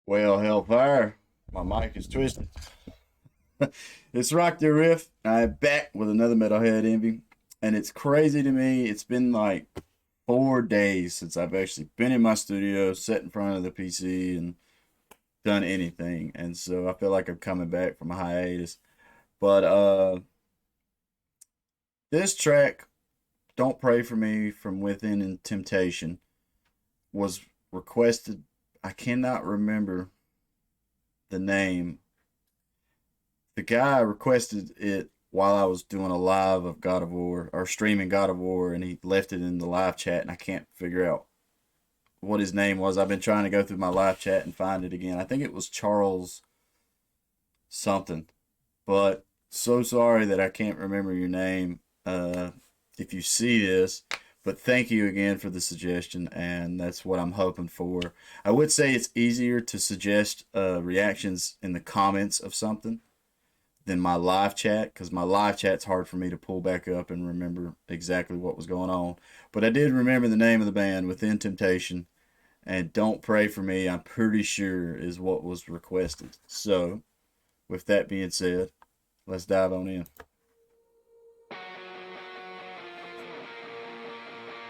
Well, hellfire. My mic is twisted. It's Rock the Riff. I'm back with another Metalhead Envy. And it's crazy to me. It's been like 4 days since I've actually been in my studio, sat in front of the PC, and done anything. And so I feel like I'm coming back from a hiatus. But this track, Don't Pray for Me from Within in Temptation, was requested. I cannot remember the name. The guy requested it while I was doing a live of God of War or streaming God of War, and he left it in the live chat, and I can't figure out what his name was. I've been trying to go through my live chat and find it again. I think it was Charles something, but so sorry that I can't remember your name. If you see this, but thank you again for the suggestion, and that's what I'm hoping for. I would say it's easier to suggest reactions in the comments of something than my live chat, because my live chat's hard for me to pull back up and remember exactly what was going on. But I did remember the name of the band, Within Temptation, and Don't Pray for Me, I'm pretty sure is what was requested. So, with that being said, let's dive on in.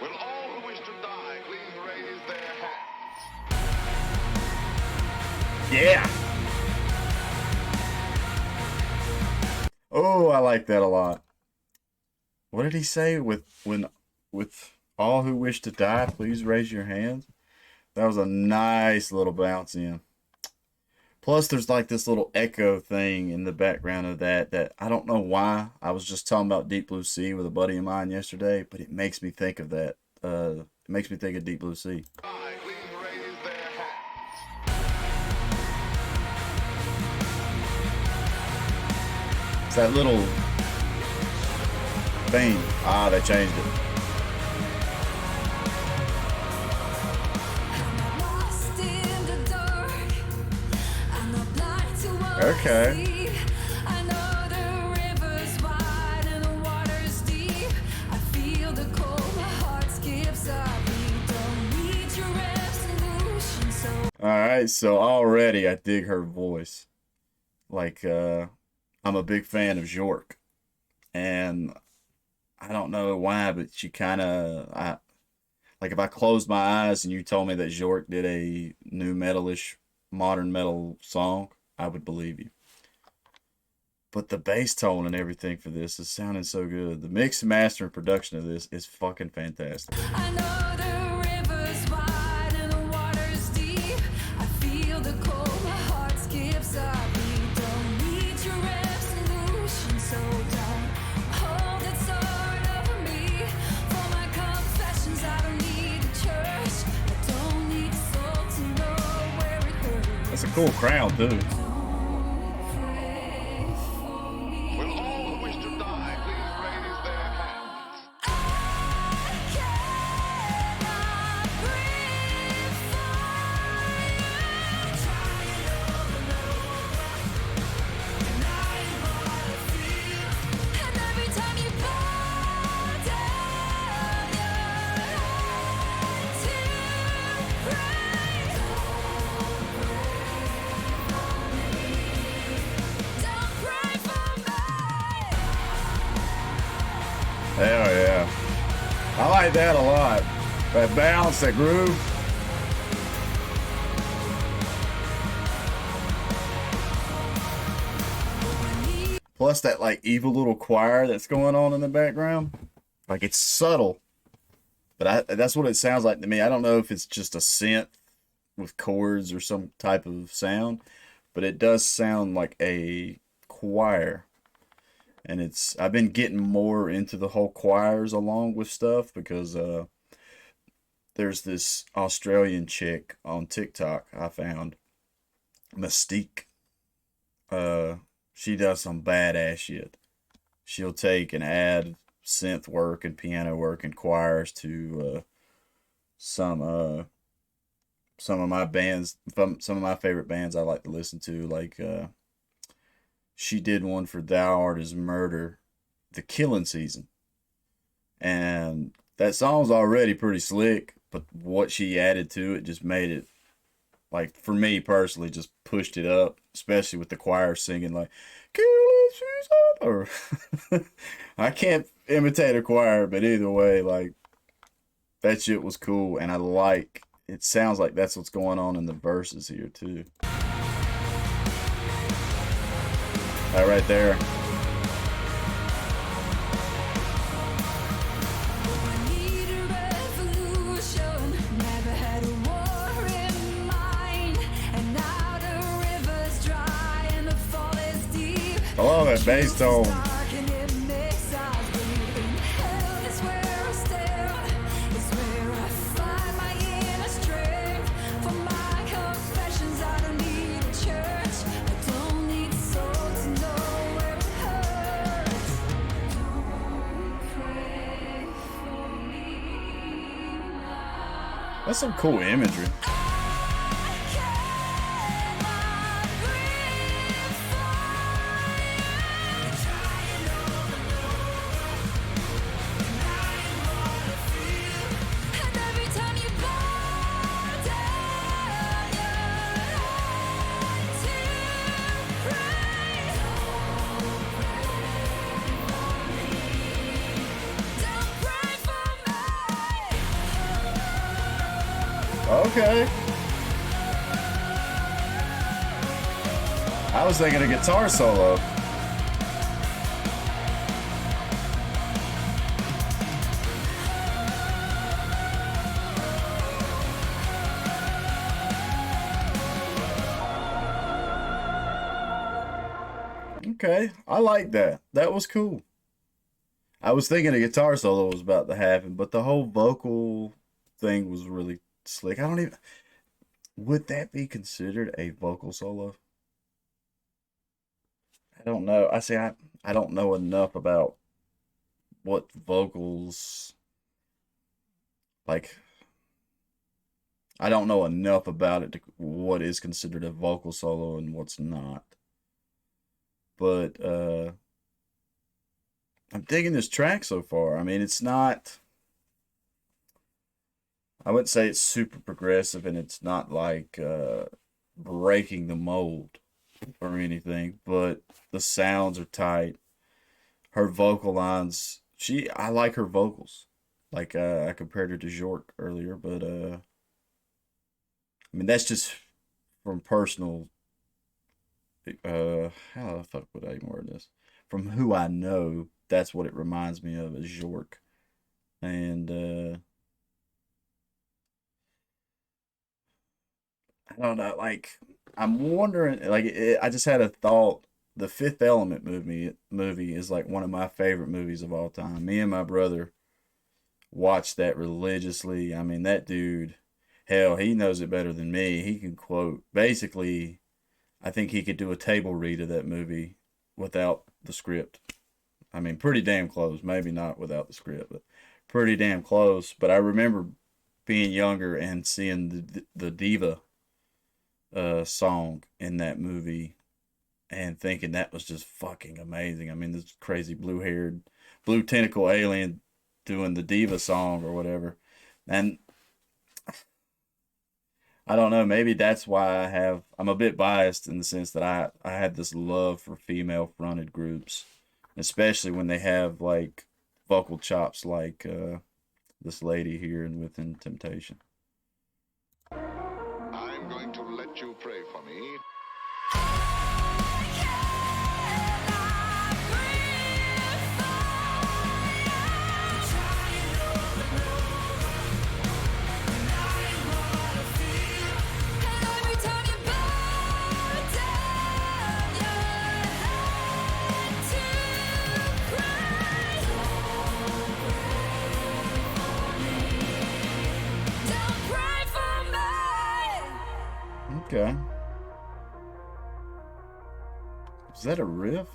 Will all who wish to die please raise their hands? Yeah! Oh, I like that a lot. What did he say? With all who wish to die, please raise your hands. That was a nice little bounce in. Plus, there's like this little echo thing in the background of that I don't know why. I was just talking about Deep Blue Sea with a buddy of mine yesterday, but it makes me think of that. It makes me think of Deep Blue Sea. Die, please raise their hands. It's that little thing. Ah, they changed it. Okay. All right, so already I dig her voice. Like, I'm a big fan of York, and I don't know why, but she kind of, I like if I closed my eyes and you told me that York did a new metalish, modern metal song, I would believe you. But the bass tone and everything for this is sounding so good. The mix, master, and production of this is fucking fantastic. I know the river's wide and the water's deep. I feel the cold, my heart skips a beat. Don't need your resolution, so don't hold it sort of me. For my confessions, I don't need a church. I don't need a soul to know where it hurts. That's a cool crown too. Don't pray for me. Will all who wish to die please raise their hands? I cannot breathe for you. Trying over and over, denying what I feel. And every time you bow down your head to pray, don't pray for me. Hell yeah. I like that a lot. That bounce, that groove. Plus that like evil little choir that's going on in the background. Like it's subtle, but that's what it sounds like to me. I don't know if it's just a synth with chords or some type of sound, but it does sound like a choir. And it's I've been getting more into the whole choirs along with stuff because there's this Australian chick on TikTok I found, Mystique. Uh, she does some badass shit. She'll take and add synth work and piano work and choirs to some some of my bands, some of my favorite bands I like to listen to. Like she did one for Thou Art Is Murder, the Killing Season, and that song's already pretty slick. But what she added to it just made it like for me personally, just pushed it up, especially with the choir singing like "Careless Whisper," or I can't imitate a choir, but either way, like that shit was cool, and I like. It sounds like that's what's going on in the verses here too. That right there. I need a revolution. Never had a war in mind. And now the river's dry and the fall is deep. I love that bass tone. Dark and it makes us bleed. In hell is where I stand. It's where I find my inner strength. For my confessions, I don't need a church. I don't need soul to know where it hurts. Don't pray for me now. That's some cool imagery. I cannot breathe fire. Trying over and I wanna feel. And every time you bow down your head to pray, don't pray for me. Okay. I was thinking a guitar solo. Okay, I like that. That was cool. I was thinking a guitar solo was about to happen, but the whole vocal thing was really slick. I don't even. Would that be considered a vocal solo? I don't know. I don't know enough about what vocals like. I don't know enough about it to what is considered a vocal solo and what's not. But I'm digging this track so far. I mean, it's not. I wouldn't say it's super progressive, and it's not like breaking the mold or anything. But the sounds are tight. Her vocal lines. I like her vocals. Like I compared her to York earlier, but I mean that's just from personal. How the fuck would I even word this? From who I know, that's what it reminds me of is York, and I don't know. Like I'm wondering. I just had a thought. The Fifth Element movie is like one of my favorite movies of all time. Me and my brother watched that religiously. I mean, that dude, hell, he knows it better than me. He can quote basically. I think he could do a table read of that movie without the script. I mean, pretty damn close. Maybe not without the script, but pretty damn close. But I remember being younger and seeing the Diva song in that movie and thinking that was just fucking amazing. I mean, this crazy blue tentacle alien doing the Diva song or whatever. And I don't know, maybe that's why I'm a bit biased in the sense that I had this love for female fronted groups, especially when they have like vocal chops like this lady here in Within Temptation. I'm going to let you pray for me. Okay. Is that a riff?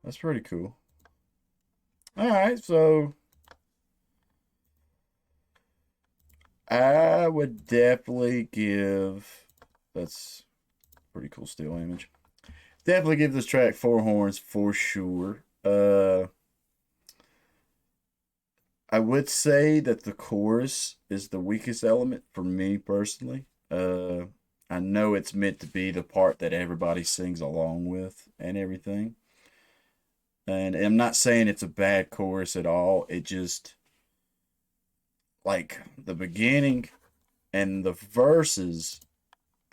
That's pretty cool. Alright, so I would definitely give that's pretty cool still image. Definitely give this track 4 horns for sure. I would say that the chorus is the weakest element for me personally. I know it's meant to be the part that everybody sings along with and everything. And I'm not saying it's a bad chorus at all. It just, like, the beginning and the verses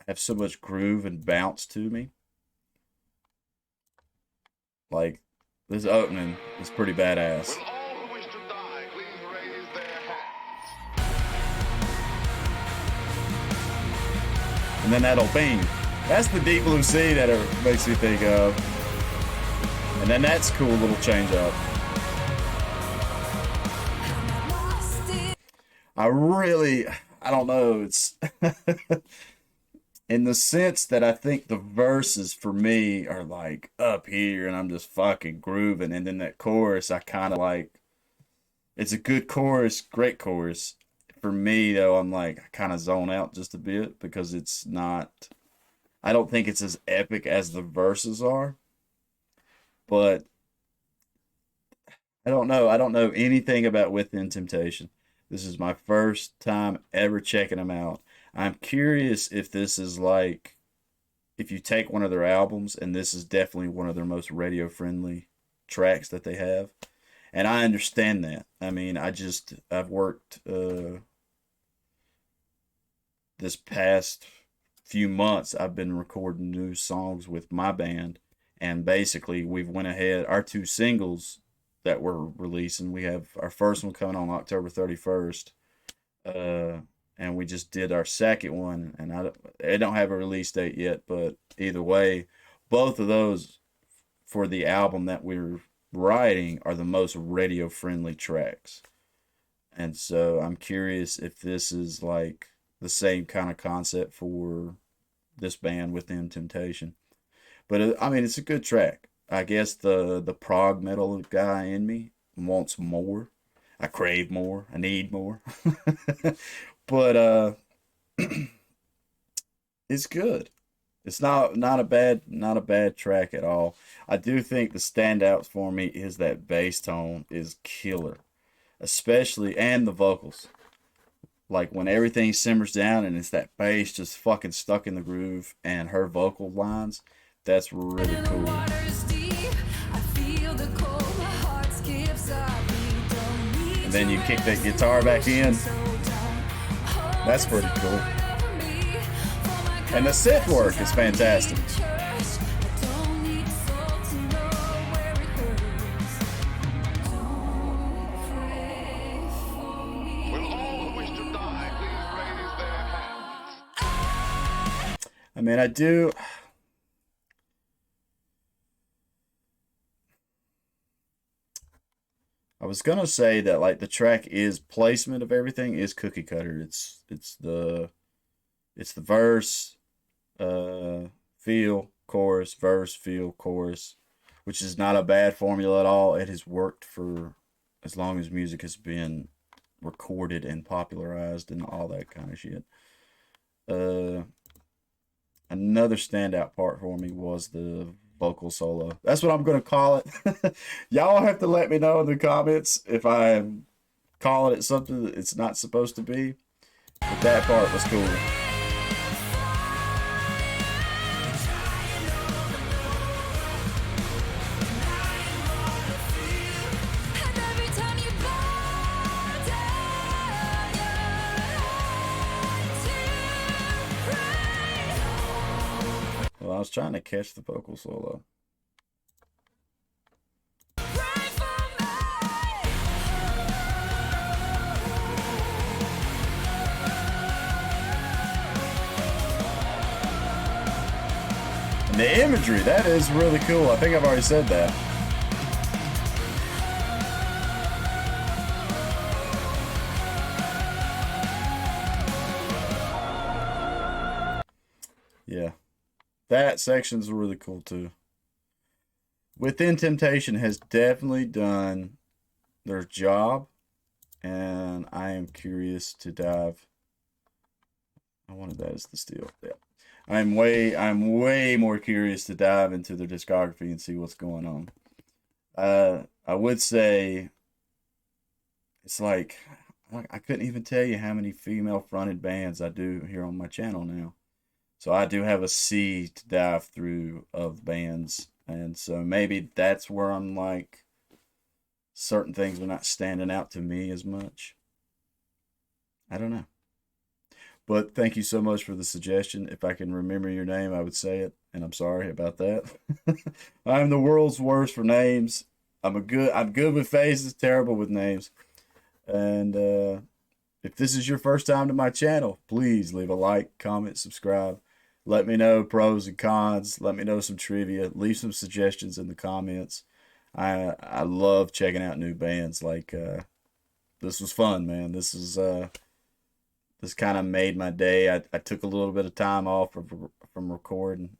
have so much groove and bounce to me. Like, this opening is pretty badass. Will all who wish to die please raise their hands? And then that'll bing. That's the Deep Blue Sea that it makes me think of. And then that's a cool little change up. I don't know. It's in the sense that I think the verses for me are like up here and I'm just fucking grooving. And then that chorus, I kind of like, it's a good chorus, great chorus. For me, though, I'm like, I kind of zone out just a bit because it's not, I don't think it's as epic as the verses are. But I don't know. I don't know anything about Within Temptation. This is my first time ever checking them out. I'm curious if this is like, if you take one of their albums, and this is definitely one of their most radio friendly tracks that they have. And I understand that. I mean, I've worked this past few months, I've been recording new songs with my band, and basically we've went ahead. Our two singles that we're releasing, we have our first one coming on October 31st, and we just did our second one, and I don't have a release date yet, but either way, both of those for the album that we're writing are the most radio friendly tracks. And so I'm curious if this is like the same kind of concept for this band Within Temptation. But I mean, it's a good track. I guess the prog metal guy in me wants more. I crave more. I need more. But it's good. It's not a bad track at all. I do think the standouts for me is that bass tone is killer, especially and the vocals. Like when everything simmers down and it's that bass just fucking stuck in the groove and her vocal lines, that's really cool. And then you kick that guitar back in. That's pretty cool. And the synth work is fantastic. Will all who wish to die please raise their hands? I mean, I do. I was gonna say that like the track is placement of everything is cookie cutter. It's the verse, feel, chorus, verse, feel, chorus, which is not a bad formula at all. It has worked for as long as music has been recorded and popularized and all that kind of shit. Uh, Another standout part for me was the vocal solo. That's what I'm gonna call it. Y'all have to let me know in the comments if I'm calling it something that it's not supposed to be. But that part was cool. Well, I was trying to catch the vocal solo. And the imagery, that is really cool. I think I've already said that. Yeah. That section's really cool too. Within Temptation has definitely done their job, and I am curious to dive. I wanted that as the steal. Yeah. I'm way more curious to dive into their discography and see what's going on. I would say it's like I couldn't even tell you how many female fronted bands I do here on my channel now. So I do have a sea to dive through of bands, and so maybe that's where I'm like certain things are not standing out to me as much. I don't know. But thank you so much for the suggestion. If I can remember your name, I would say it, and I'm sorry about that. I'm the world's worst for names. I'm good with faces, terrible with names. And if this is your first time to my channel, please leave a like, comment, subscribe. Let me know pros and cons. Let me know some trivia. Leave some suggestions in the comments. I love checking out new bands. Like this was fun, man. This kind of made my day. I took a little bit of time off from recording,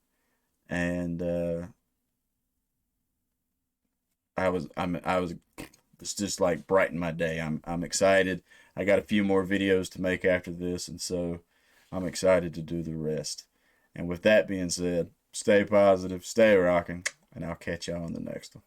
and I was it's just like brightened my day. I'm excited. I got a few more videos to make after this, and so I'm excited to do the rest. And with that being said, stay positive, stay rocking, and I'll catch y'all on the next one.